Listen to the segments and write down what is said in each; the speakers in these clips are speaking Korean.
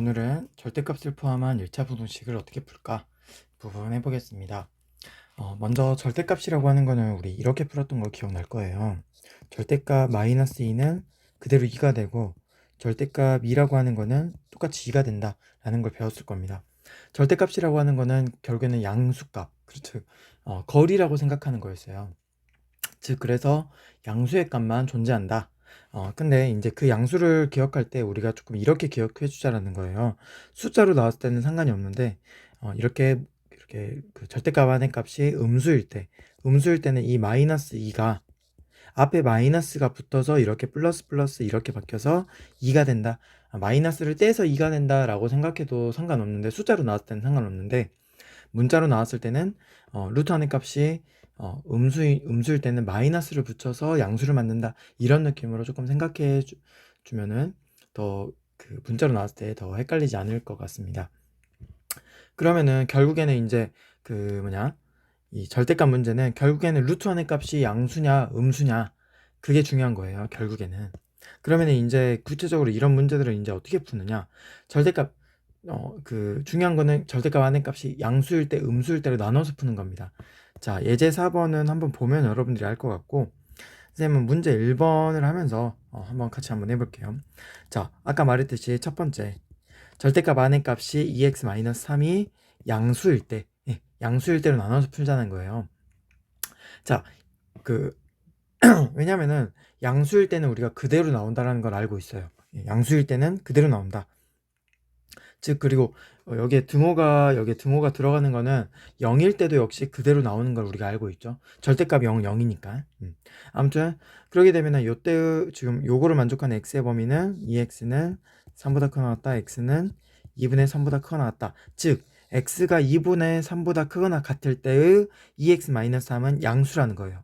오늘은 절대값을 포함한 1차 부등식을 어떻게 풀까 부분 해보겠습니다. 먼저 절대값이라고 하는 거는 우리 이렇게 풀었던 거 기억날 거예요. 절대값 마이너스 2는 그대로 2가 되고 절대값 2라고 하는 거는 똑같이 2가 된다 라는 걸 배웠을 겁니다. 절대값이라고 하는 거는 결국에는 양수값, 그렇죠. 거리라고 생각하는 거였어요. 즉 그래서 양수의 값만 존재한다. 근데 이제 그 양수를 기억할 때 우리가 조금 이렇게 기억해 주자라는 거예요. 숫자로 나왔을 때는 상관이 없는데 이렇게 그 절대값 안의 값이 음수일 때는 이 마이너스 2가 앞에 마이너스가 붙어서 이렇게 플러스 플러스 이렇게 바뀌어서 2가 된다. 마이너스를 떼서 2가 된다라고 생각해도 상관없는데, 숫자로 나왔을 때는 상관없는데, 문자로 나왔을 때는 루트 안의 값이 음수일 때는 마이너스를 붙여서 양수를 만든다, 이런 느낌으로 조금 생각해 주면은 더 그 문자로 나왔을 때 더 헷갈리지 않을 것 같습니다. 그러면은 결국에는 이제 그 뭐냐, 이 절대값 문제는 결국에는 루트 안의 값이 양수냐 음수냐, 그게 중요한 거예요 결국에는. 그러면 이제 구체적으로 이런 문제들을 이제 어떻게 푸느냐, 절대값 그 중요한 거는 절대값 안의 값이 양수일 때 음수일 때로 나눠서 푸는 겁니다. 자, 예제 4번은 한번 보면 여러분들이 알 것 같고, 선생님은 문제 1번을 하면서 한번 같이 한번 해볼게요. 자, 아까 말했듯이 첫 번째, 절대값 안의 값이 2x-3이 양수일 때, 양수일 때로 나눠서 풀자는 거예요. 자, 그 왜냐면은 양수일 때는 우리가 그대로 나온다라는 걸 알고 있어요. 양수일 때는 그대로 나온다. 즉 그리고 여기에 등호가 들어가는 거는 0일 때도 역시 그대로 나오는 걸 우리가 알고 있죠. 절대값 0, 0이니까. 아무튼 그러게 되면은 요때 지금 요거를 만족하는 x의 범위는 2x는 3보다 크거 나왔다, x는 2분의 3보다 크거 나왔다. 즉 x가 2분의 3보다 크거나 같을 때의 2x-3은 양수라는 거예요.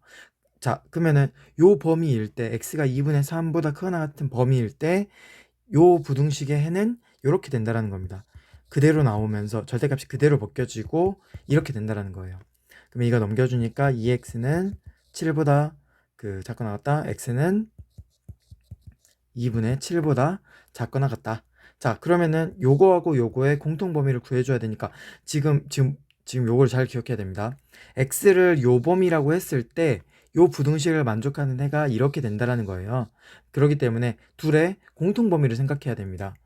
자, 그러면은 요 범위일 때, x가 2분의 3보다 크거나 같은 범위일 때 요 부등식의 해는 이렇게 된다라는 겁니다. 그대로 나오면서 절대값이 그대로 벗겨지고 이렇게 된다라는 거예요. 그럼 이거 넘겨주니까 2x는 7보다 작거나 같다, x는 2분의 7보다 작거나 같다. 자, 그러면은 요거하고 요거의 공통 범위를 구해줘야 되니까 지금 요걸 잘 기억해야 됩니다. x를 요 범위라고 했을 때 요 부등식을 만족하는 해가 이렇게 된다라는 거예요. 그렇기 때문에 둘의 공통 범위를 생각해야 됩니다.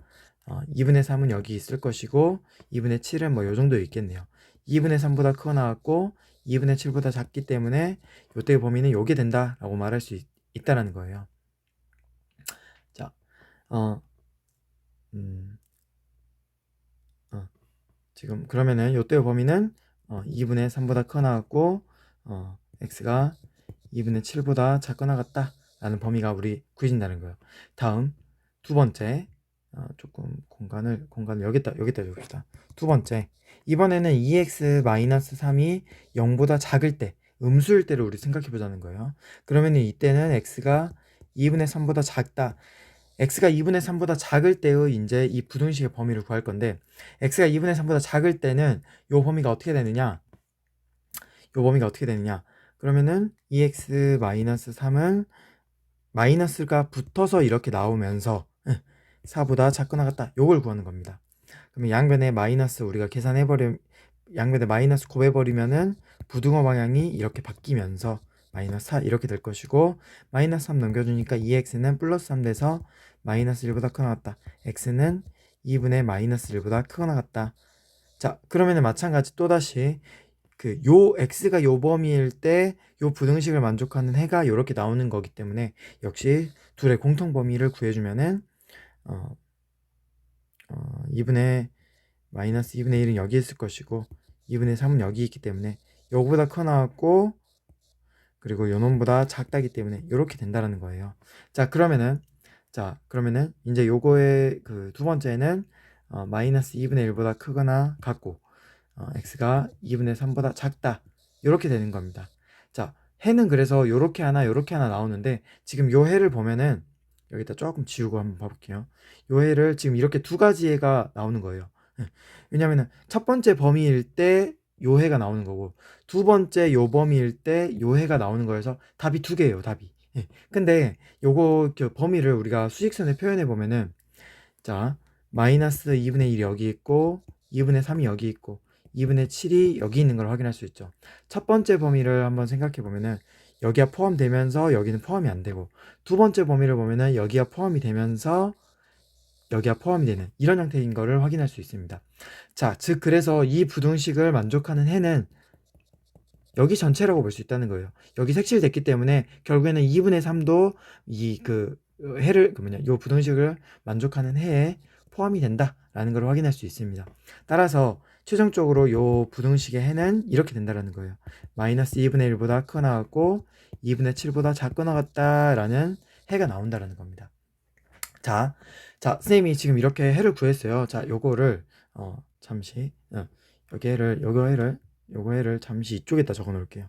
2분의 3은 여기 있을 것이고 2분의 7은 뭐 요 정도 있겠네요. 2분의 3보다 크거 나왔고 2분의 7보다 작기 때문에 요때의 범위는 요게 된다라고 말할 수 있다라는 거예요. 자, 어, 음, 지금 그러면은 요때의 범위는 2분의 3보다 크거 나왔고 x가 2분의 7보다 작거나 같다 라는 범위가 우리 구해진다는 거예요. 다음 두 번째, 조금 공간을 여기다 줍시다. 두 번째, 이번에는 2x-3이 0보다 작을 때, 음수일 때를 우리 생각해 보자는 거예요. 그러면 이때는 x가 2분의 3보다 작다, x가 2분의 3보다 작을 때의 이제 이 부등식의 범위를 구할 건데, x가 2분의 3보다 작을 때는 요 범위가 어떻게 되느냐, 그러면은 2x-3은 마이너스가 붙어서 이렇게 나오면서 4보다 작거나 같다, 요걸 구하는 겁니다. 그러면 양변에 마이너스 우리가 양변에 마이너스 곱해버리면은 부등호 방향이 이렇게 바뀌면서 마이너스 4 이렇게 될 것이고, 마이너스 3 넘겨주니까 2x는 플러스 3 돼서 마이너스 1보다 크거 나왔다, x는 2분의 마이너스 1보다 크거 나갔다. 자, 그러면은 마찬가지 또다시 요 x가 요 범위일 때 요 부등식을 만족하는 해가 요렇게 나오는 거기 때문에 역시 둘의 공통 범위를 구해주면은 2분의 마이너스 2분의 1은 여기 있을 것이고 2분의 3은 여기 있기 때문에 요거보다 커 나왔고, 그리고 요 놈보다 작다기 때문에 요렇게 된다라는 거예요. 자, 그러면은 이제 요거의 두 번째는 마이너스 2분의 1보다 크거나 같고 x가 2분의 3보다 작다, 이렇게 되는 겁니다. 자, 해는 그래서 요렇게 하나 나오는데, 지금 요 해를 보면은 여기다 조금 지우고 한번 봐볼게요. 요 해를 지금 이렇게 두 가지 해가 나오는 거예요. 왜냐면은 첫 번째 범위일 때 요 해가 나오는 거고, 두 번째 요 범위일 때 요 해가 나오는 거여서 답이 두 개예요, 답이. 근데 요거 범위를 우리가 수직선에 표현해 보면은, 자, 마이너스 2분의 1이 여기 있고 2분의 3이 여기 있고 2분의 7이 여기 있는 걸 확인할 수 있죠. 첫 번째 범위를 한번 생각해 보면은 여기가 포함되면서 여기는 포함이 안 되고, 두 번째 범위를 보면은 여기가 포함이 되면서 여기가 포함이 되는 이런 형태인 거를 확인할 수 있습니다. 자, 즉 그래서 이 부등식을 만족하는 해는 여기 전체라고 볼 수 있다는 거예요. 여기 색칠됐기 때문에 결국에는 2분의 3도 이 해를 요 부등식을 만족하는 해에 포함이 된다라는 걸 확인할 수 있습니다. 따라서 최종적으로 요 부등식의 해는 이렇게 된다라는 거예요. 마이너스 2분의 1보다 크게 나왔고 2분의 7보다 작게 나왔다라는 해가 나온다라는 겁니다. 자, 선생님이 지금 이렇게 해를 구했어요. 자, 요거를 잠시 요거 해를 잠시 이쪽에다 적어 놓을게요.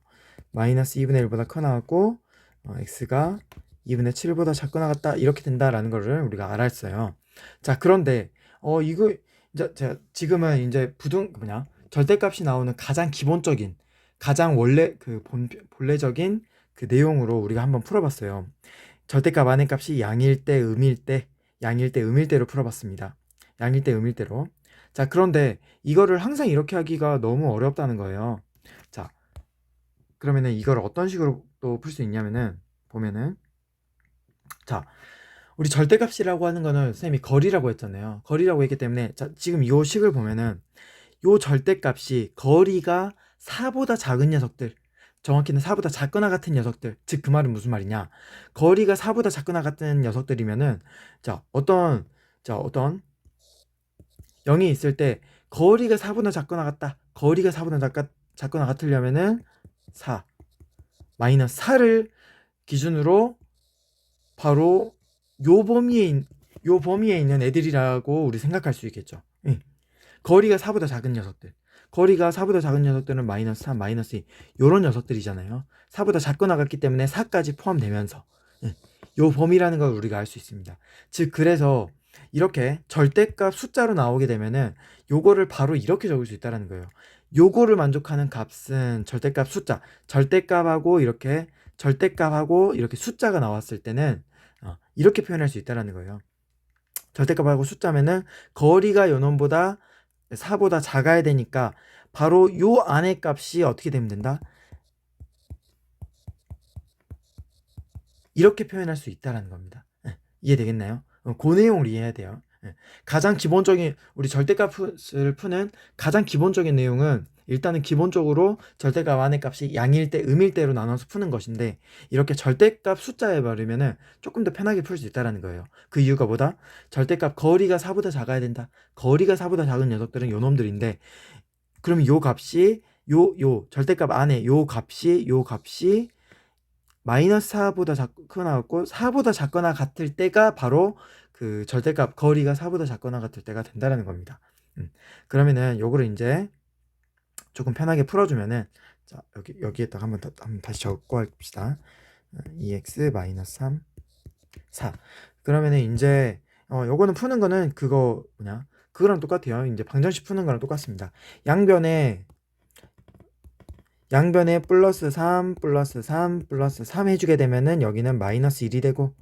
마이너스 2분의 1보다 커 나왔고 x가 2분의 7보다 작게 나갔다, 이렇게 된다라는 거를 우리가 알았어요. 자, 그런데 이거 이제 제가 지금은 이제 절대값이 나오는 가장 기본적인, 가장 원래 본래적인 그 내용으로 우리가 한번 풀어봤어요. 절대값 안의 값이 양일 때 음일 때, 양일 때 음일 때로 풀어봤습니다. 양일 때 음일 때로. 자, 그런데 이거를 항상 이렇게 하기가 너무 어렵다는 거예요. 자, 그러면은 이걸 어떤 식으로 또 풀 수 있냐면은 보면은, 자, 우리 절대값이라고 하는 거는 선생님이 거리라고 했잖아요. 거리라고 했기 때문에, 자, 지금 이 식을 보면은 요 절대값이 거리가 4보다 작은 녀석들, 정확히는 4보다 작거나 같은 녀석들, 즉 그 말은 무슨 말이냐, 거리가 4보다 작거나 같은 녀석들이면은, 어떤 0이 있을 때 거리가 4보다 작거나 같다, 거리가 4보다 작거나 같으려면은 4 마이너스 4를 기준으로 바로 요 범위에 있는 애들이라고 우리 생각할 수 있겠죠. 거리가 4보다 작은 녀석들, 거리가 4보다 작은 녀석들은 마이너스 3, 마이너스 2 요런 녀석들이잖아요. 4보다 작거나 같기 때문에 4까지 포함되면서 요 범위라는 걸 우리가 알 수 있습니다. 즉 그래서 이렇게 절대값 숫자로 나오게 되면은 요거를 바로 이렇게 적을 수 있다는 거예요. 요거를 만족하는 값은 절대값 숫자, 절대값하고 이렇게 숫자가 나왔을 때는 이렇게 표현할 수 있다는 거예요. 절대값하고 숫자면은 거리가 요 놈보다 4보다 작아야 되니까 바로 요 안의 값이 어떻게 되면 된다? 이렇게 표현할 수 있다는 겁니다. 이해되겠나요? 그 내용을 이해해야 돼요. 가장 기본적인, 우리 절대값을 푸는 가장 기본적인 내용은 일단은 기본적으로 절대값 안의 값이 양일 때 음일 때로 나눠서 푸는 것인데, 이렇게 절대값 숫자에 버리면은 조금 더 편하게 풀 수 있다는 거예요. 그 이유가 뭐다? 절대값 거리가 4보다 작아야 된다. 거리가 4보다 작은 녀석들은 요 놈들인데, 그러면 요 값이 절대값 안에 요 값이 마이너스 4보다 작거나 나왔고 4보다 작거나 같을 때가 바로 그 절대값 거리가 4보다 작거나 같을 때가 된다는 겁니다. 그러면은 요거를 이제 조금 편하게 풀어주면은, 자, 여기에다가 한번 다시 적고 합시다. 2x 마이너스 3 4. 그러면은 이제 요거는 푸는 거는 그거랑 똑같아요. 이제 방정식 푸는 거랑 똑같습니다. 양변에 플러스 3 플러스 3 플러스 3 해주게 되면은 여기는 마이너스 1이 되고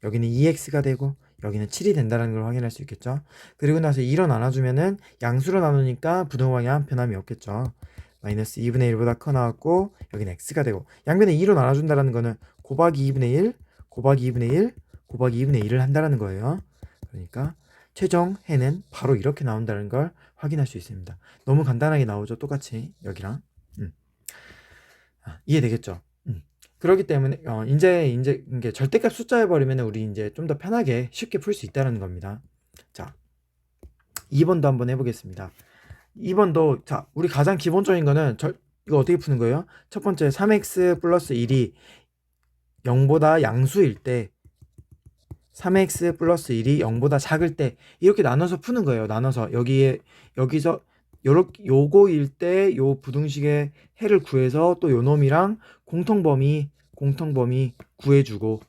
여기는 2x가 되고 여기는 7이 된다는 걸 확인할 수 있겠죠. 그리고 나서 2로 나눠주면은 양수로 나누니까 부등호방향 변함이 없겠죠. 마이너스 2분의 1보다 커 나왔고 여기는 x가 되고, 양변에 2로 나눠준다는 거는 곱하기 2분의 1 곱하기 2분의 1 곱하기 2분의 1을 한다는 거예요. 그러니까 최종 해는 바로 이렇게 나온다는 걸 확인할 수 있습니다. 너무 간단하게 나오죠. 똑같이 여기랑. 이해되겠죠? 그렇기 때문에 이제 이게 절대값 숫자에 버리면 우리 이제 좀 더 편하게 쉽게 풀 수 있다는 겁니다. 자, 2번도 한번 해보겠습니다. 2번도 자, 우리 가장 기본적인 거는 이거 어떻게 푸는 거예요? 첫 번째 3x 플러스 1이 0보다 양수일 때, 3x 플러스 1이 0보다 작을 때 이렇게 나눠서 푸는 거예요. 나눠서 여기서 요거일 때 요 부등식의 해를 구해서 또 요 놈이랑 공통범위 구해주고,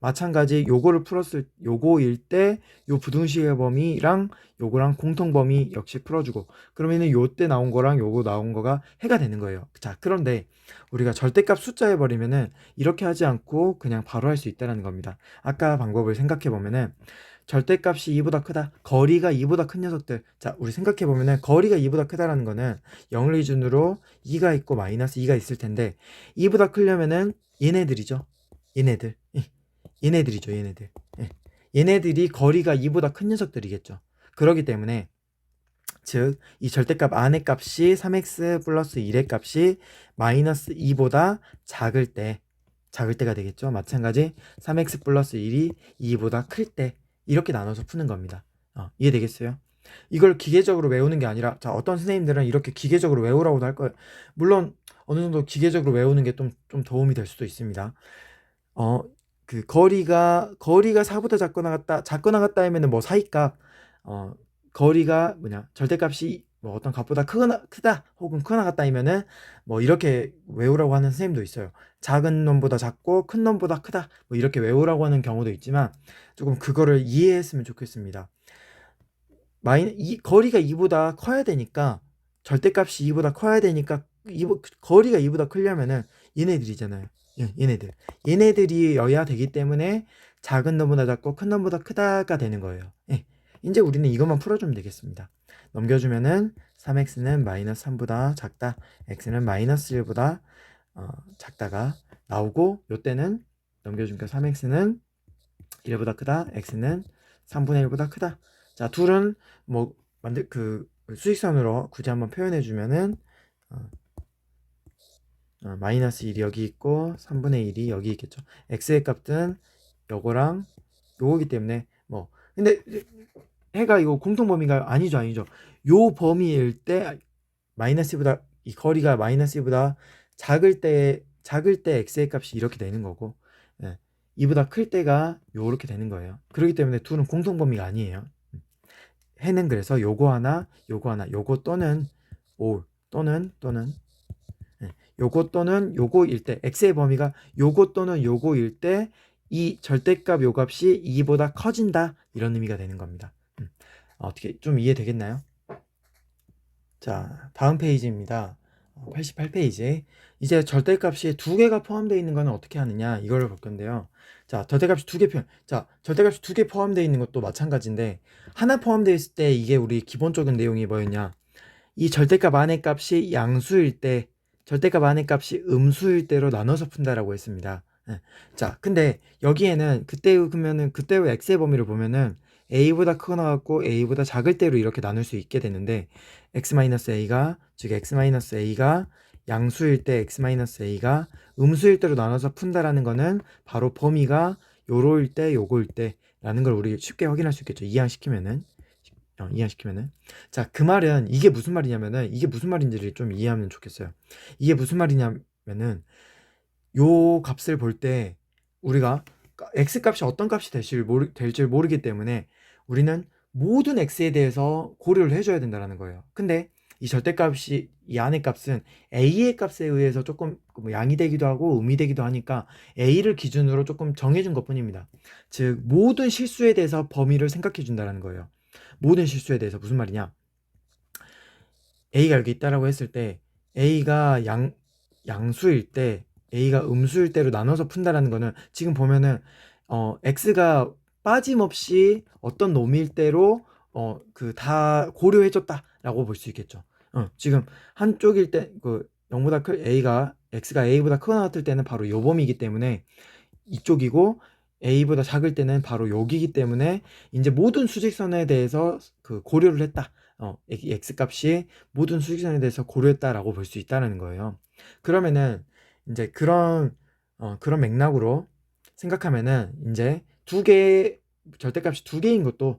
마찬가지 요거일 때 요 부등식의 범위랑 요거랑 공통범위 역시 풀어주고, 그러면은 요때 나온 거랑 요거 나온 거가 해가 되는 거예요. 자, 그런데 우리가 절대값 숫자에 버리면은 이렇게 하지 않고 그냥 바로 할 수 있다는 겁니다. 아까 방법을 생각해 보면은 절대값이 2보다 크다. 거리가 2보다 큰 녀석들. 자, 우리 생각해 보면은 거리가 2보다 크다라는 거는 0을 기준으로 2가 있고 마이너스 2가 있을 텐데 2보다 크려면은 얘네들이죠. 얘네들. 얘네들이죠, 얘네들. 예. 얘네들이 거리가 2보다 큰 녀석들이겠죠. 그렇기 때문에 즉 이 절대값 안의 값이 3x 플러스 1의 값이 마이너스 2보다 작을 때가 되겠죠. 마찬가지 3x 플러스 1이 2보다 클 때 이렇게 나눠서 푸는 겁니다. 이해되겠어요? 이걸 기계적으로 외우는 게 아니라, 자, 어떤 선생님들은 이렇게 기계적으로 외우라고도 할 거예요. 물론 어느 정도 기계적으로 외우는 게 좀 도움이 될 수도 있습니다. 그 거리가 4보다 작거나 같다 하면은 뭐 사이값, 거리가 절대값이 뭐 어떤 값보다 크다 혹은 크거나 같다 하면은 뭐 이렇게 외우라고 하는 선생님도 있어요. 작은 놈보다 작고 큰 놈보다 크다 뭐 이렇게 외우라고 하는 경우도 있지만 조금 그거를 이해했으면 좋겠습니다. 거리가 2보다 커야 되니까, 절대값이 2보다 커야 되니까 거리가 2보다 크려면은 얘네들이잖아요. 얘네들이어야 되기 때문에 작은 놈보다 작고 큰 놈보다 크다가 되는 거예요. 이제 우리는 이것만 풀어주면 되겠습니다. 넘겨주면은 3x는 마이너스 3보다 작다, x는 마이너스 1보다 작다가 나오고, 요때는 넘겨주니까 3x는 1보다 크다, x는 3분의 1보다 크다. 자, 둘은 뭐 수직선으로 굳이 한번 표현해 주면은 마이너스 1이 여기 있고 3분의 1이 여기 있겠죠. x의 값은 요거랑 요거기 때문에 뭐, 근데 해가 이거 공통 범위인가요? 아니죠. 요 범위일 때 마이너스보다, 이 거리가 마이너스보다 작을 때 x의 값이 이렇게 되는 거고, 이보다 클 때가 요렇게 되는 거예요. 그렇기 때문에 둘은 공통 범위가 아니에요. 해는 그래서 요거 하나, 요거 또는 요거 또는 요거일 때, x의 범위가 요거 또는 요거일 때 이 절대값 요 값이 2보다 커진다, 이런 의미가 되는 겁니다. 어떻게 좀 이해되겠나요? 자, 다음 페이지입니다. 88페이지. 이제 절대값이 두 개가 포함되어 있는 거는 어떻게 하느냐, 이걸 볼 건데요. 자, 절대값이 두 개 포함되어 있는 것도 마찬가지인데, 하나 포함되어 있을 때 이게 우리 기본적인 내용이 뭐였냐, 이 절대값 안의 값이 양수일 때, 절대값 안의 값이 음수일 때로 나눠서 푼다라고 했습니다. 자, 근데 여기에는 그때의 x의 범위를 보면은 a보다 크거나 같고 a보다 작을 때로 이렇게 나눌 수 있게 되는데, 즉 x-a가 양수일 때 x-a가 음수일 때로 나눠서 푼다라는 거는 바로 범위가 요로일 때 요거일 때 라는 걸 우리 쉽게 확인할 수 있겠죠. 이항시키면은. 자, 그 말은 이게 무슨 말인지를 좀 이해하면 좋겠어요. 이게 무슨 말이냐면은, 요 값을 볼 때 우리가 x 값이 어떤 값이 될지 모르기 때문에 우리는 모든 x에 대해서 고려를 해줘야 된다는 거예요. 근데 이 안의 값은 a의 값에 의해서 조금 양이 되기도 하고 음이 되기도 하니까 a를 기준으로 조금 정해준 것 뿐입니다. 즉 모든 실수에 대해서 범위를 생각해 준다는 거예요. 모든 실수에 대해서. 무슨 말이냐, a가 여기 있다라고 했을 때 a가 양수일 때 a가 음수일 때로 나눠서 푼다라는 거는, 지금 보면은 x가 빠짐없이 어떤 놈일 때로 다 고려해줬다라고 볼 수 있겠죠. 지금 한쪽일 때 0보다 x가 a보다 크거나 같을 때는 바로 요 범위이기 때문에 이쪽이고, a보다 작을 때는 바로 여기이기 때문에 이제 모든 수직선에 대해서 고려를 했다. x 값이 모든 수직선에 대해서 고려했다라고 볼 수 있다는 거예요. 그러면은 이제 그런 맥락으로 생각하면은 이제 절대값이 두 개인 것도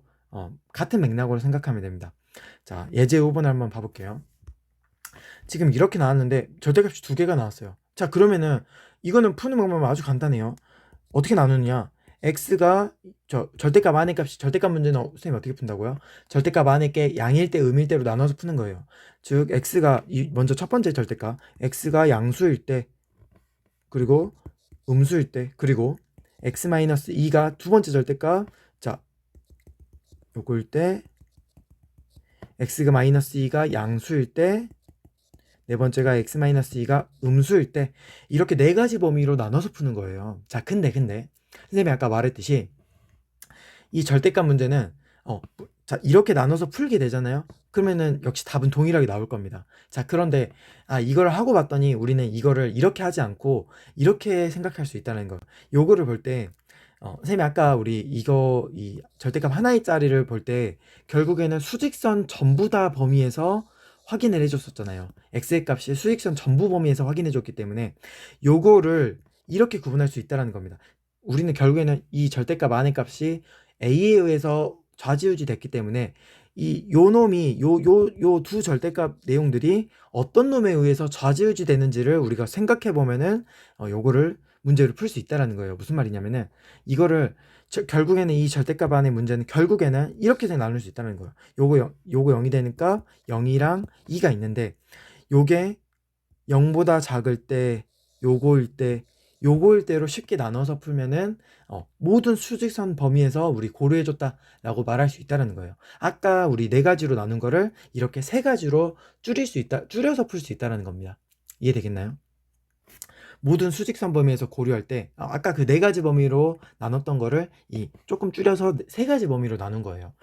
같은 맥락으로 생각하면 됩니다. 자, 예제 5번 한번 봐볼게요. 지금 이렇게 나왔는데 절대값이 두 개가 나왔어요. 자, 그러면은 이거는 푸는 방법은 아주 간단해요. 어떻게 나누느냐, x가 절대값 안의 값이, 절대값 문제는 선생님 어떻게 푼다고요? 절대값 안의 게 양일 때 음일 때로 나눠서 푸는 거예요. 즉 먼저 첫 번째 절대값 x가 양수일 때, 그리고 음수일 때, 그리고 x-2가 두 번째 절대값, 자 요거일 때, x가-2가 양수일 때, 네 번째가 x-2가 음수일 때, 이렇게 네 가지 범위로 나눠서 푸는 거예요. 자, 근데 선생님이 아까 말했듯이 이 절대값 문제는 자, 이렇게 나눠서 풀게 되잖아요. 그러면은 역시 답은 동일하게 나올 겁니다. 자, 그런데 이걸 하고 봤더니 우리는 이거를 이렇게 하지 않고 이렇게 생각할 수 있다는 거. 요거를 볼 때 선생님이 아까 우리 이 절대값 하나의 짜리를 볼 때 결국에는 수직선 전부 다 범위에서 확인을 해줬었잖아요. x의 값이 수직선 전부 범위에서 확인해 줬기 때문에 요거를 이렇게 구분할 수 있다는 겁니다. 우리는 결국에는 이 절대값 안의 값이 a에 의해서 좌지우지 됐기 때문에 요 놈이 요 두 절대값 내용들이 어떤 놈에 의해서 좌지우지 되는지를 우리가 생각해 보면은 요거를 문제를 풀 수 있다라는 거예요. 무슨 말이냐면은 이거를 결국에는 이 절대값 안의 문제는 결국에는 이렇게 나눌 수 있다는 거예요. 요거 0이 되는 값 0이랑 2가 있는데 요게 0보다 작을 때 요거일 때로 쉽게 나눠서 풀면은 모든 수직선 범위에서 우리 고려해줬다라고 말할 수 있다는 거예요. 아까 우리 네 가지로 나눈 거를 이렇게 세 가지로 줄여서 풀 수 있다는 겁니다. 이해되겠나요? 모든 수직선 범위에서 고려할 때 아까 그 네 가지 범위로 나눴던 거를 조금 줄여서 세 가지 범위로 나눈 거예요.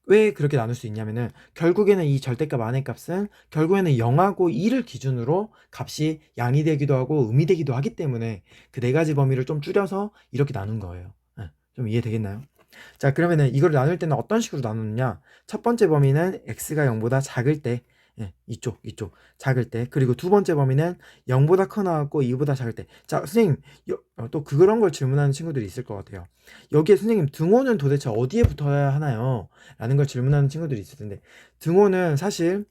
왜 그렇게 나눌 수 있냐면은 결국에는 이 절대값 안의 값은 결국에는 0하고 2를 기준으로 값이 양이 되기도 하고 음이 되기도 하기 때문에 그 네 가지 범위를 좀 줄여서 이렇게 나눈 거예요. 좀 이해되겠나요? 자, 그러면은 이걸 나눌 때는 어떤 식으로 나누느냐? 첫 번째 범위는 x가 0보다 작을 때, 이쪽 작을 때, 그리고 두 번째 범위는 0보다 커나왔고 2보다 작을 때. 자, 선생님 또 그런 걸 질문하는 친구들이 있을 것 같아요. 여기에 선생님 등호는 도대체 어디에 붙어야 하나요? 라는 걸 질문하는 친구들이 있을 텐데 등호는 사실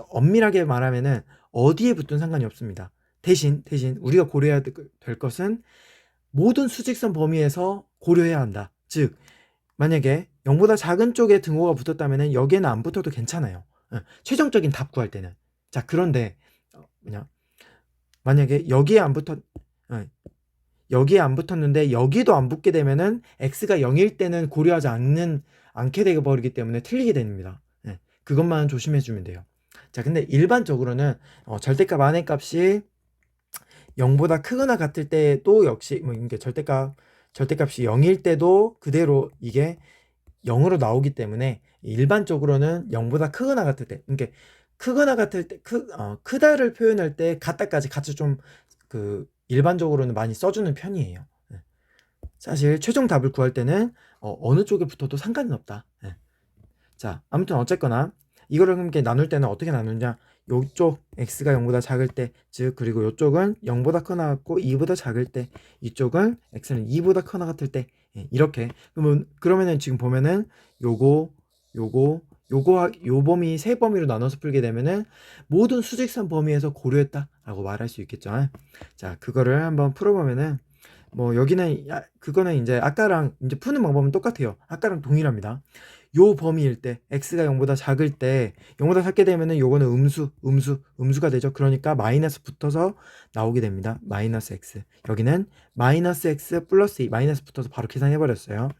엄밀하게 말하면은 어디에 붙든 상관이 없습니다. 대신 우리가 고려해야 될 것은 모든 수직선 범위에서 고려해야 한다. 즉 만약에 0보다 작은 쪽에 등호가 붙었다면 여기에는 안 붙어도 괜찮아요. 최종적인 답 구할 때는. 자, 그런데 만약에 여기에 안 붙었는데 여기도 안 붙게 되면은 x가 0일 때는 고려하지 않게 되어버리기 때문에 틀리게 됩니다. 그것만 조심해 주면 돼요. 자, 근데 일반적으로는 절대값 안의 값이 0보다 크거나 같을 때도 역시 이게 절대값이 0일 때도 그대로 이게 0으로 나오기 때문에 일반적으로는 0보다 크거나 같을 때, 그러니까 크거나 같을 때, 크다를 표현할 때 같다까지 같이 좀 일반적으로는 많이 써주는 편이에요. 사실 최종 답을 구할 때는 어느 쪽에 붙어도 상관은 없다. 자, 아무튼 어쨌거나 이거를 함께 나눌 때는 어떻게 나누냐? 요쪽 x가 0보다 작을 때, 즉 그리고 요쪽은 0보다 커나 같고 2보다 작을 때, 이쪽은 x는 2보다 커나 같을 때, 이렇게. 그러면은 지금 보면은 요거 요 범위 세 범위로 나눠서 풀게 되면은 모든 수직선 범위에서 고려했다라고 말할 수 있겠죠. 자, 그거를 한번 풀어보면은 여기는 그거는 이제 아까랑 이제 푸는 방법은 똑같아요. 아까랑 동일합니다. 요 범위일 때 x가 0보다 작을 때 0보다 작게 되면은 요거는 음수가 되죠. 그러니까 마이너스 붙어서 나오게 됩니다. 마이너스 x. 여기는 마이너스 x 플러스 2 마이너스 붙어서 바로 계산해 버렸어요.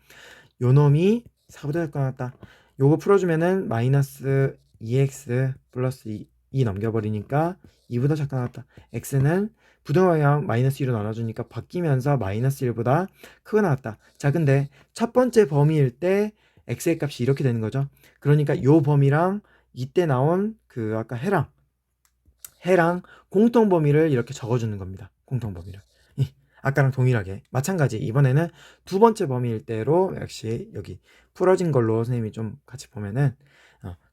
요 놈이 4보다 작거나 같다. 요거 풀어주면은 마이너스 2x 플러스 2 넘겨버리니까 2보다 작거나 같다. x는 부등호랑 마이너스 2로 나눠주니까 바뀌면서 마이너스 1보다 크거나 같다. 자, 근데 첫 번째 범위일 때 x의 값이 이렇게 되는 거죠. 그러니까 요 범위랑 이때 나온 아까 해랑 공통 범위를 이렇게 적어주는 겁니다. 공통 범위를. 아까랑 동일하게 마찬가지 이번에는 두 번째 범위일 때로 역시 여기 풀어진 걸로 선생님이 좀 같이 보면은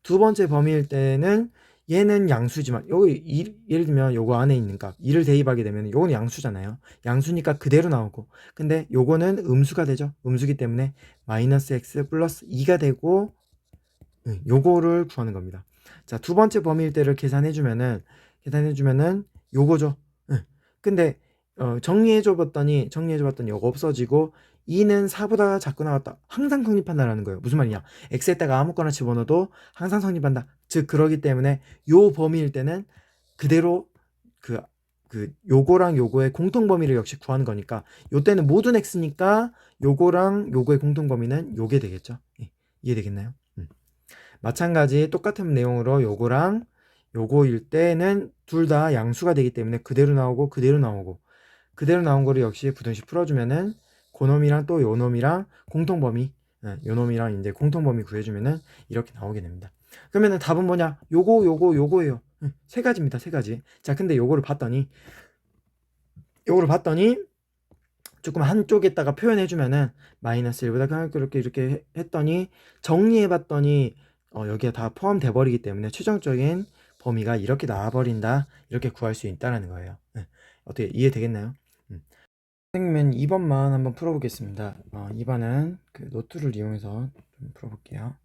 두 번째 범위일 때는 얘는 양수지만 여기 예를 들면 요거 안에 있는 값 2를 대입하게 되면 요거는 양수잖아요. 양수니까 그대로 나오고 근데 요거는 음수가 되죠. 음수기 때문에 마이너스 x 플러스 2가 되고 요거를 구하는 겁니다. 자, 두 번째 범위일 때를 계산해주면은 요거죠. 근데 정리해줘봤더니 요거 없어지고 2는 4보다 작고 나왔다. 항상 성립한다라는 거예요. 무슨 말이냐? x에다가 아무거나 집어넣어도 항상 성립한다. 즉 그러기 때문에 요 범위일 때는 그대로 요거랑 요거의 공통 범위를 역시 구하는 거니까 요 때는 모든 x니까 요거랑 요거의 공통 범위는 요게 되겠죠. 이해되겠나요? 마찬가지 똑같은 내용으로 요거랑 요거일 때는 둘 다 양수가 되기 때문에 그대로 나온 거를 역시 부등식 풀어주면은 고놈이랑 또 요놈이랑 공통 범위 요놈이랑 이제 공통범위 구해주면은 이렇게 나오게 됩니다. 그러면은 답은 뭐냐? 요거예요. 세 가지입니다. 세 가지. 자, 근데 요거를 봤더니 조금 한쪽에다가 표현해주면은 마이너스 1보다 그렇게 이렇게 했더니 정리해봤더니 여기에 다 포함돼 버리기 때문에 최종적인 범위가 이렇게 나와버린다, 이렇게 구할 수 있다라는 거예요. 어떻게 이해되겠나요? 선생님은 2번만 한번 풀어보겠습니다. 2번은 그 노트를 이용해서 좀 풀어볼게요.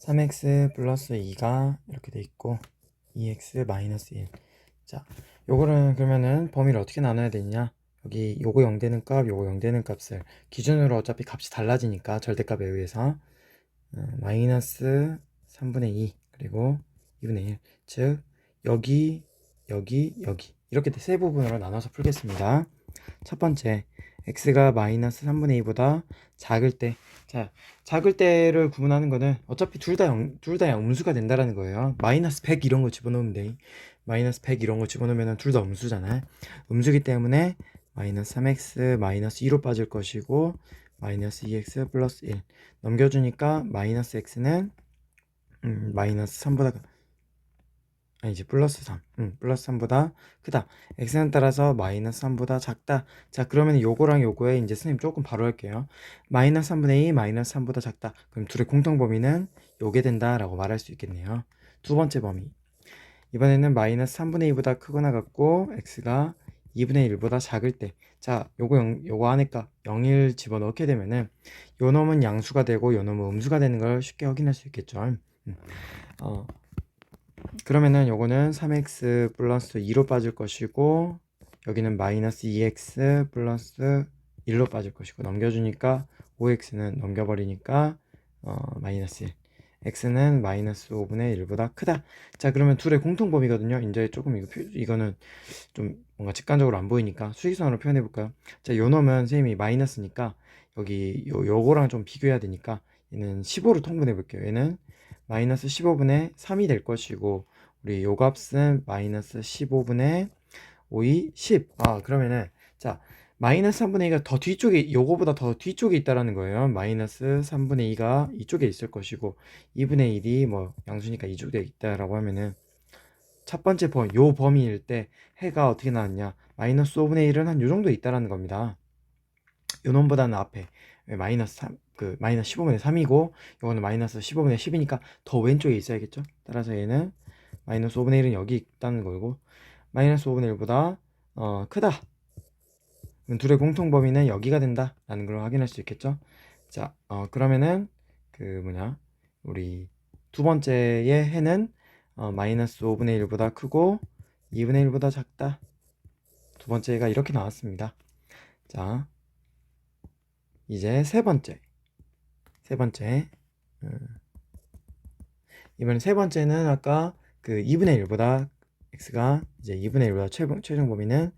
3x 플러스 2가 이렇게 돼 있고 2x 마이너스 1. 자, 요거는 그러면은 범위를 어떻게 나눠야 되냐? 여기 요거 0 되는 값, 요거 0 되는 값을 기준으로 어차피 값이 달라지니까 절대값에 의해서 마이너스 3분의 2 그리고 2분의 1, 즉 여기 이렇게 세 부분으로 나눠서 풀겠습니다. 첫 번째, x가 마이너스 3분의 2보다 작을 때, 자, 작을 때를 구분하는 거는 어차피 둘 다 음수가 된다라는 거예요. 마이너스 100 이런 거 집어넣으면 돼. 마이너스 100 이런 거 집어넣으면 둘 다 음수잖아요. 음수기 때문에 마이너스 3x 마이너스 2로 빠질 것이고 마이너스 2x 플러스 1 넘겨주니까 마이너스 x는 마이너스 3보다 아니지 플러스 3 플러스 3보다 크다. x는 따라서 마이너스 3보다 작다. 자, 그러면 요거랑 요거에 이제 선생님 조금 바로 할게요. 마이너스 3분의 2 마이너스 3보다 작다. 그럼 둘의 공통범위는 요게 된다 라고 말할 수 있겠네요. 두 번째 범위, 이번에는 마이너스 3분의 2보다 크거나 같고 x가 2분의 1보다 작을 때, 자, 요거 안에 값 0을 집어넣게 되면은 요 놈은 양수가 되고 요 놈은 음수가 되는 걸 쉽게 확인할 수 있겠죠. 그러면은 요거는 3x 플러스 2로 빠질 것이고 여기는 마이너스 2x 플러스 1로 빠질 것이고 넘겨주니까 5x는 넘겨버리니까 마이너스 1, x는 마이너스 5분의 1보다 크다. 자, 그러면 둘의 공통범위거든요. 이제 조금 이거는 좀 뭔가 직관적으로 안 보이니까 수직선으로 표현해 볼까요? 자, 요 놈은 선생님이 마이너스니까 여기 요거랑 좀 비교해야 되니까 얘는 15로 통분해 볼게요. 얘는 마이너스 15분의 3이 될 것이고 우리 요 값은 마이너스 15분의 5이 10. 그러면은 자, 마이너스 3분의 2가 더 뒤쪽에, 요거보다 더 뒤쪽에 있다라는 거예요. 마이너스 3분의 2가 이쪽에 있을 것이고 2분의 1이 뭐 양수니까 이쪽에 있다라고 하면은 첫 번째 요 범위일 때 해가 어떻게 나왔냐? 마이너스 5분의 1은 한 요 정도 있다라는 겁니다. 요 놈보다는 앞에 마이너스 3, 마이너스 15분의 3이고 요거는 마이너스 15분의 10이니까 더 왼쪽에 있어야겠죠. 따라서 얘는 마이너스 5분의 1은 여기 있다는 거고 마이너스 5분의 1보다 크다. 그럼 둘의 공통범위는 여기가 된다 라는 걸 확인할 수 있겠죠. 자, 그러면은 우리 두 번째의 해는 마이너스 5분의 1보다 크고 2분의 1보다 작다. 두 번째가 이렇게 나왔습니다. 자, 이제 세 번째 이번에 세 번째는 아까 2분의 1보다 x가 이제 2분의 1보다 최종 범위는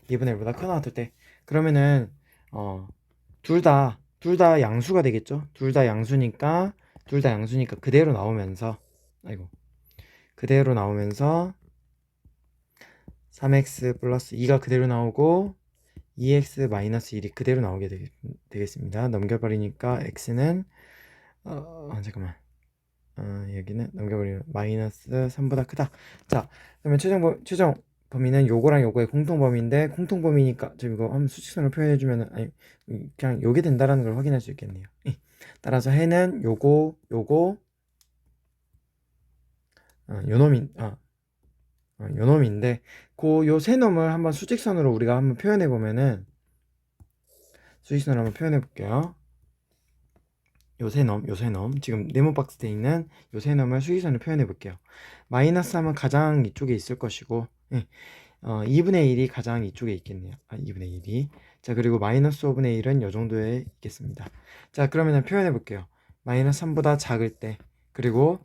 2분의 1보다 크다 나왔을 때, 그러면은 둘 다 양수가 되겠죠. 둘 다 양수니까 그대로 나오면서 3x 플러스 2가 그대로 나오고 2x 마이너스 1이 그대로 나오게 되겠습니다. 넘겨버리니까 x는 잠깐만 여기는 넘겨버리면 마이너스 3보다 크다. 자, 그러면 최종 범위는 요거랑 요거의 공통범위인데 공통범위니까 저 이거 한번 수직선으로 표현해주면은 그냥 요게 된다라는 걸 확인할 수 있겠네요. 따라서 해는 요거 요 놈인데 요 세 놈을 한번 수직선으로 우리가 한번 표현해 보면은 수직선으로 한번 표현해 볼게요. 요 세 놈 지금 네모 박스에 있는 요 세 놈을 수직선으로 표현해 볼게요. 마이너스 3은 가장 이쪽에 있을 것이고 2분의 1이 가장 이쪽에 있겠네요. 2분의 1이. 자, 그리고 마이너스 5분의 1은 요 정도에 있겠습니다. 자, 그러면 표현해 볼게요. 마이너스 3보다 작을 때, 그리고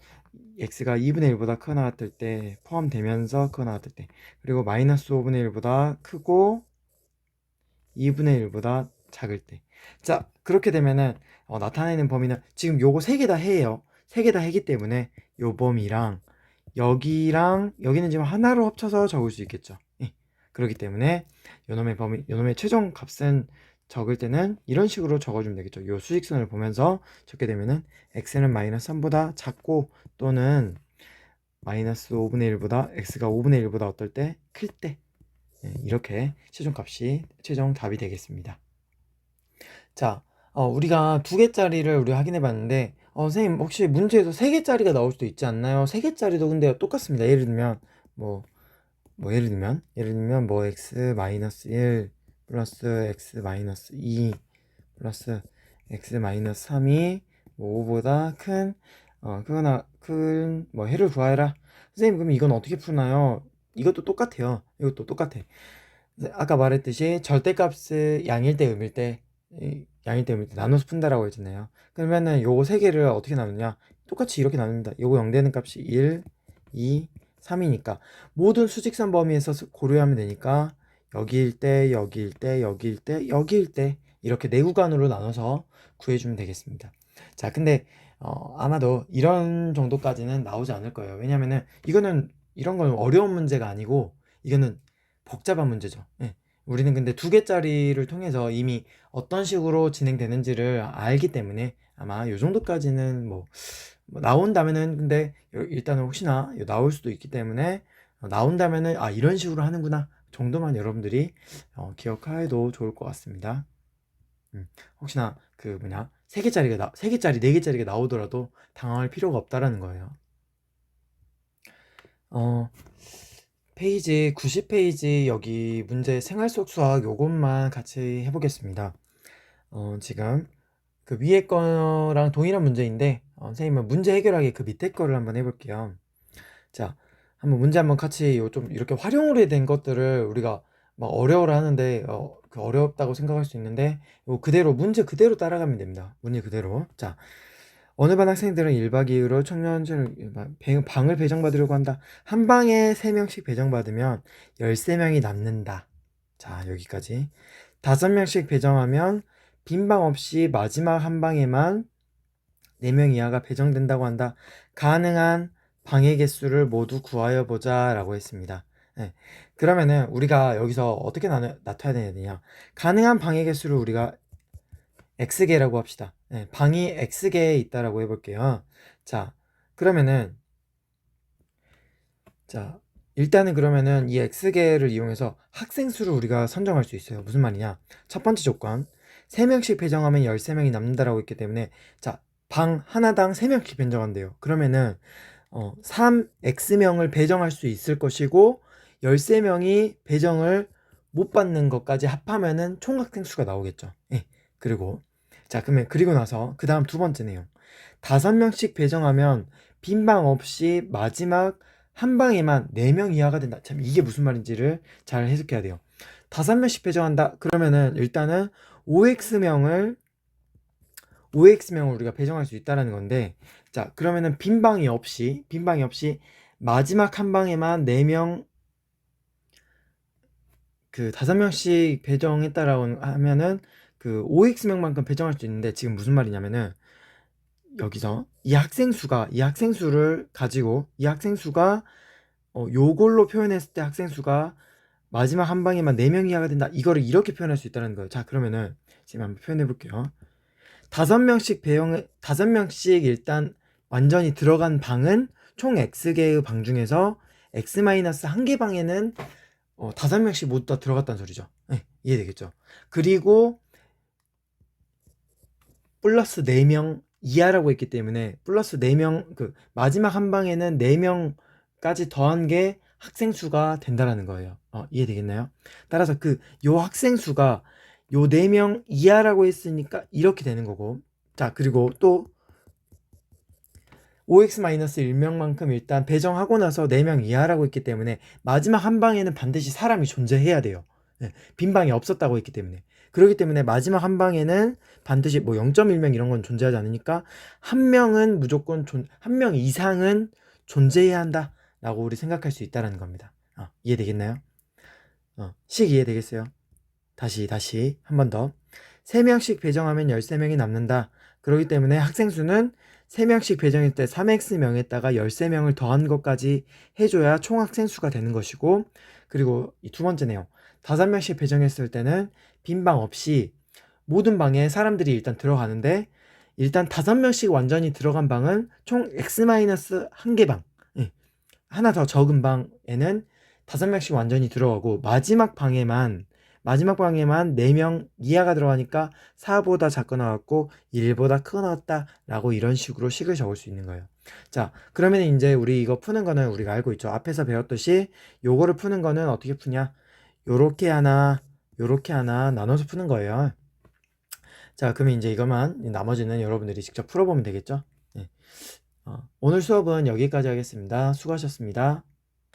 x가 2분의 1보다 크거 나왔을 때, 포함되면서 크거 나왔을 때, 그리고 마이너스 5분의 1보다 크고 2분의 1보다 작을 때. 자, 그렇게 되면은 나타내는 범위는 지금 요거 세 개 다 해예요. 세 개 다 해기 때문에 요 범위랑 여기는 지금 하나로 합쳐서 적을 수 있겠죠. 그렇기 때문에 요놈의 최종 값은 적을 때는 이런 식으로 적어주면 되겠죠. 요 수직선을 보면서 적게 되면은 x는 마이너스 3보다 작고 또는 마이너스 5분의 1보다 x가 5분의 1보다 어떨 때? 클 때. 이렇게 최종 답이 되겠습니다. 자, 우리가 2개짜리를 우리 확인해 봤는데, 선생님, 혹시 문제에서 3개짜리가 나올 수도 있지 않나요? 3개짜리도 근데 똑같습니다. 예를 들면, 예를 들면, x 마이너스 1 플러스 x 마이너스 2 플러스 x 마이너스 3이 5보다 큰, 해를 구하여라. 선생님, 그럼 이건 어떻게 푸나요? 이것도 똑같아요. 이것도 똑같아. 아까 말했듯이 절대값을 양일 때 음일 때 나눠서 푼다라고 했잖아요. 그러면은 요거 세 개를 어떻게 나누냐? 똑같이 이렇게 나눕니다. 요거 0 되는 값이 1, 2, 3이니까 모든 수직선 범위에서 고려하면 되니까 여기일 때, 여기일 때, 여기일 때, 여기일 때 이렇게 네 구간으로 나눠서 구해주면 되겠습니다. 자, 근데 아마도 이런 정도까지는 나오지 않을 거예요. 왜냐면은 이런 건 어려운 문제가 아니고 이거는 복잡한 문제죠. 예. 우리는 근데 2개짜리를 통해서 이미 어떤 식으로 진행되는지를 알기 때문에 아마 이 정도까지는 나온다면은 근데 일단은 혹시나 나올 수도 있기 때문에 나온다면은 이런 식으로 하는구나 정도만 여러분들이 기억해도 좋을 것 같습니다. 혹시나 3개짜리 4개짜리가 나오더라도 당황할 필요가 없다라는 거예요. 페이지 90페이지 여기 문제 생활 속 수학 요것만 같이 해보겠습니다. 지금 그 위에 거랑 동일한 문제인데 선생님은 문제 해결하기 그 밑에 거를 한번 해볼게요. 자, 문제 한번 같이 좀 이렇게 활용으로 된 것들을 우리가 막 어려워라 하는데 그 어렵다고 생각할 수 있는데 문제 그대로 따라가면 됩니다. 문제 그대로. 자, 어느 반 학생들은 1박 2일로 청년제를 방을 배정받으려고 한다. 한 방에 3명씩 배정받으면 13명이 남는다. 자, 여기까지. 5명씩 배정하면 빈 방 없이 마지막 한 방에만 4명 이하가 배정된다고 한다. 가능한 방의 개수를 모두 구하여 보자 라고 했습니다. 네. 그러면은 우리가 여기서 어떻게 나타내야 되냐. 가능한 방의 개수를 우리가 x개라고 합시다. 네, 방이 x개에 있다라고 해볼게요. 자, 그러면은 일단은 그러면은 이 x개를 이용해서 학생 수를 우리가 선정할 수 있어요. 무슨 말이냐? 첫 번째 조건 3명씩 배정하면 13명이 남는다라고 했기 때문에 방 하나당 3명씩 배정한대요. 그러면은 3x명을 배정할 수 있을 것이고 13명이 배정을 못 받는 것까지 합하면은 총 학생 수가 나오겠죠. 예. 그리고 나서 그 다음 두 번째 내용 5명씩 배정하면 빈 방 없이 마지막 한 방에만 4명 이하가 된다. 참 이게 무슨 말인지를 잘 해석해야 돼요. 5명씩 배정한다. 그러면은 일단은 5x명을 우리가 배정할 수 있다라는 건데, 자, 그러면은 빈 방이 없이 마지막 한 방에만 4명, 5명씩 배정했다라고 하면은 5x명만큼 배정할 수 있는데, 지금 무슨 말이냐면은, 여기서 이 학생수를 가지고, 이 학생수가, 요걸로 표현했을 때 학생수가 마지막 한 방에만 4명 이하가 된다. 이거를 이렇게 표현할 수 있다는 거예요. 자, 그러면은, 지금 한번 표현해 볼게요. 5명씩 일단 완전히 들어간 방은 총 X개의 방 중에서 X-1개 방에는 5명씩 모두 다 들어갔다는 소리죠. 네, 이해되겠죠? 그리고 플러스 4명 이하라고 했기 때문에 플러스 4명 마지막 한 방에는 4명까지 더한 게 학생 수가 된다라는 거예요. 이해되겠나요? 따라서 요 학생 수가 요 4명 이하라고 했으니까 이렇게 되는 거고, 자, 그리고 또 5x-1명만큼 일단 배정하고 나서 4명 이하라고 했기 때문에 마지막 한 방에는 반드시 사람이 존재해야 돼요. 네, 빈 방이 없었다고 했기 때문에. 그렇기 때문에 마지막 한 방에는 반드시 0.1명 이런 건 존재하지 않으니까 한 명 이상은 존재해야 한다 라고 우리 생각할 수 있다는 겁니다. 이해되겠나요? 식 이해되겠어요? 다시 한 번 더. 3명씩 배정하면 13명이 남는다. 그렇기 때문에 학생 수는 3명씩 배정할 때 3x명에다가 13명을 더한 것까지 해줘야 총 학생 수가 되는 것이고, 그리고 이 두 번째 내용 5명씩 배정했을 때는 빈 방 없이 모든 방에 사람들이 일단 들어가는데 일단 5명씩 완전히 들어간 방은 총 x-1개 방. 예. 하나 더 적은 방에는 5명씩 완전히 들어가고 마지막 방에만 4명 이하가 들어가니까 4보다 작거 나왔고 1보다 크거 나왔다 라고 이런 식으로 식을 적을 수 있는 거예요. 자, 그러면 이제 우리 이거 푸는 거는 우리가 알고 있죠. 앞에서 배웠듯이 요거를 푸는 거는 어떻게 푸냐, 요렇게 하나 요렇게 하나 나눠서 푸는 거예요. 자, 그러면 이제 이것만, 나머지는 여러분들이 직접 풀어보면 되겠죠. 네. 오늘 수업은 여기까지 하겠습니다. 수고하셨습니다.